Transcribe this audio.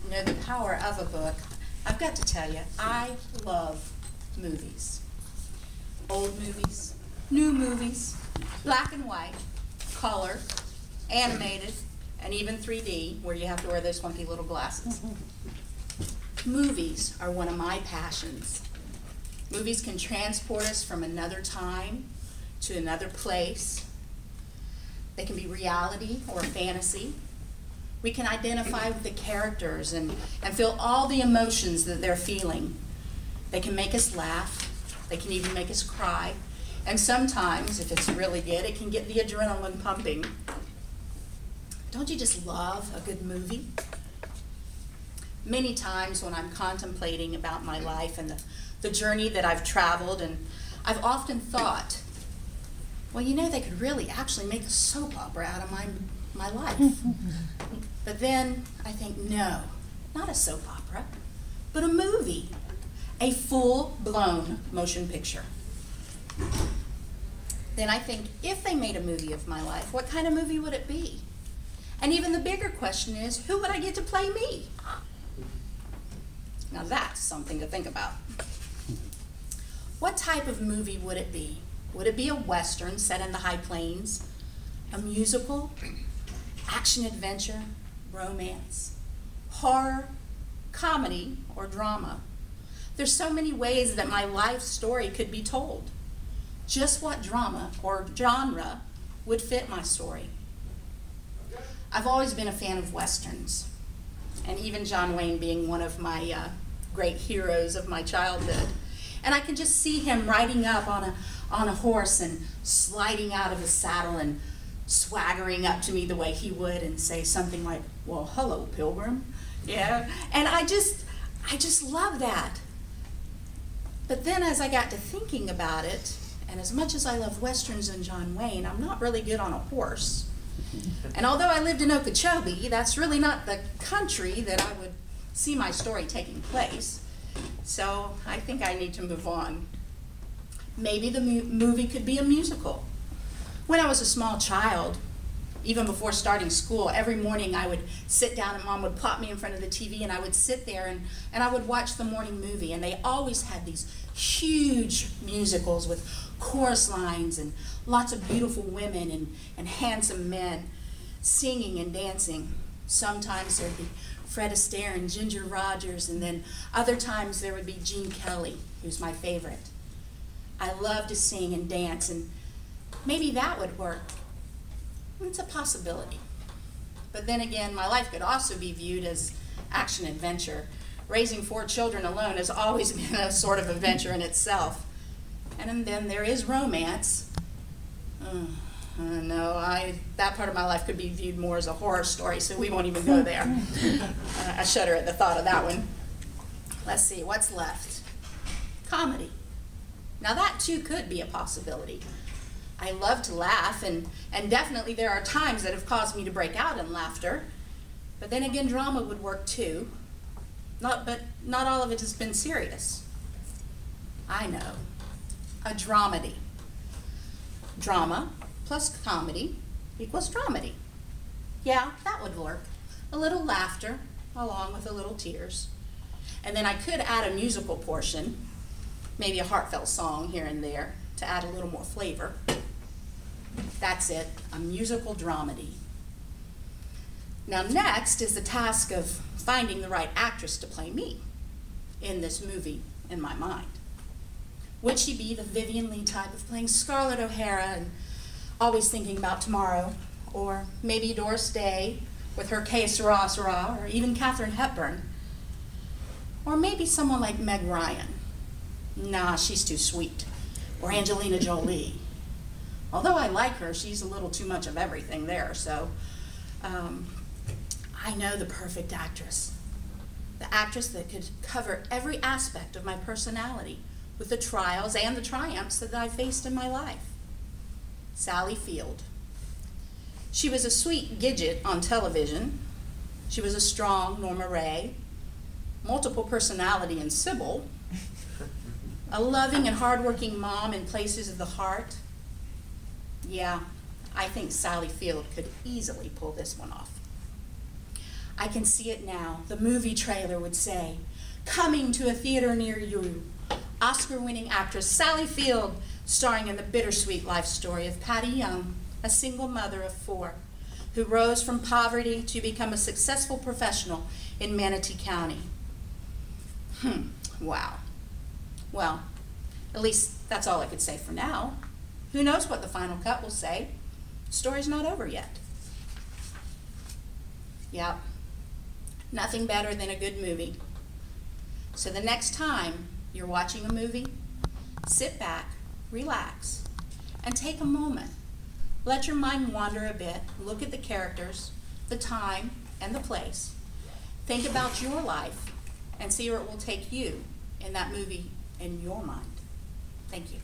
You know, the power of a book. I've got to tell you, I love movies. Old movies, new movies, black and white, color, animated, and even 3D, where you have to wear those funky little glasses. Movies are one of my passions. Movies can transport us from another time to another place. They can be reality or fantasy. We can identify with the characters and feel all the emotions that they're feeling. They can make us laugh. They can even make us cry. And sometimes, if it's really good, it can get the adrenaline pumping. Don't you just love a good movie? Many times when I'm contemplating about my life and the journey that I've traveled, and I've often thought, well, you know, they could really actually make a soap opera out of my life. But then I think, no, not a soap opera, but a movie, a full-blown motion picture. Then I think, if they made a movie of my life, what kind of movie would it be? And even the bigger question is, who would I get to play me? Now that's something to think about. What type of movie would it be? Would it be a Western set in the high plains, a musical, action adventure, romance, horror, comedy, or drama? There's so many ways that my life story could be told. Just what drama or genre would fit my story? I've always been a fan of Westerns, and even John Wayne being one of my great heroes of my childhood. And I can just see him riding up on a horse and sliding out of his saddle and swaggering up to me the way he would and say something like, well, hello, Pilgrim. Yeah, and I just love that. But then as I got to thinking about it, and as much as I love Westerns and John Wayne, I'm not really good on a horse. And although I lived in Okeechobee, that's really not the country that I would see my story taking place. So I think I need to move on. Maybe the movie could be a musical. When I was a small child, even before starting school, every morning I would sit down and Mom would plop me in front of the TV and I would sit there and I would watch the morning movie. And they always had these huge musicals with chorus lines and lots of beautiful women and handsome men singing and dancing. Sometimes there'd be Fred Astaire and Ginger Rogers, and then other times there would be Gene Kelly, who's my favorite. I love to sing and dance, and maybe that would work. It's a possibility. But then again, my life could also be viewed as action-adventure. Raising 4 children alone has always been a sort of adventure in itself. And then there is romance. No, that part of my life could be viewed more as a horror story, so we won't even go there. I shudder at the thought of that one. Let's see, what's left? Comedy. Now that too could be a possibility. I love to laugh, and definitely there are times that have caused me to break out in laughter. But then again, drama would work too. But not all of it has been serious. I know. A dramedy. Drama plus comedy equals dramedy. Yeah, that would work. A little laughter along with a little tears. And then I could add a musical portion, maybe a heartfelt song here and there to add a little more flavor. That's it, a musical dramedy. Now next is the task of finding the right actress to play me in this movie in my mind. Would she be the Vivian Leigh type of playing Scarlett O'Hara and always thinking about tomorrow? Or maybe Doris Day with her Que Sera, Sera, or even Katharine Hepburn? Or maybe someone like Meg Ryan. Nah, she's too sweet. Or Angelina Jolie. Although I like her, she's a little too much of everything there, so I know the perfect actress. The actress that could cover every aspect of my personality with the trials and the triumphs that I've faced in my life. Sally Field. She was a sweet Gidget on television. She was a strong Norma Ray, multiple personality in Sybil, a loving and hardworking mom in Places of the Heart. Yeah, I think Sally Field could easily pull this one off. I can see it now. The movie trailer would say, "Coming to a theater near you, Oscar-winning actress Sally Field, starring in the bittersweet life story of Patty Young, a single mother of 4, who rose from poverty to become a successful professional in Manatee County." Wow. Well, at least that's all I could say for now. Who knows what the final cut will say? The story's not over yet. Yep, nothing better than a good movie. So the next time you're watching a movie, sit back, relax, and take a moment. Let your mind wander a bit, look at the characters, the time, and the place. Think about your life and see where it will take you in that movie in your mind. Thank you.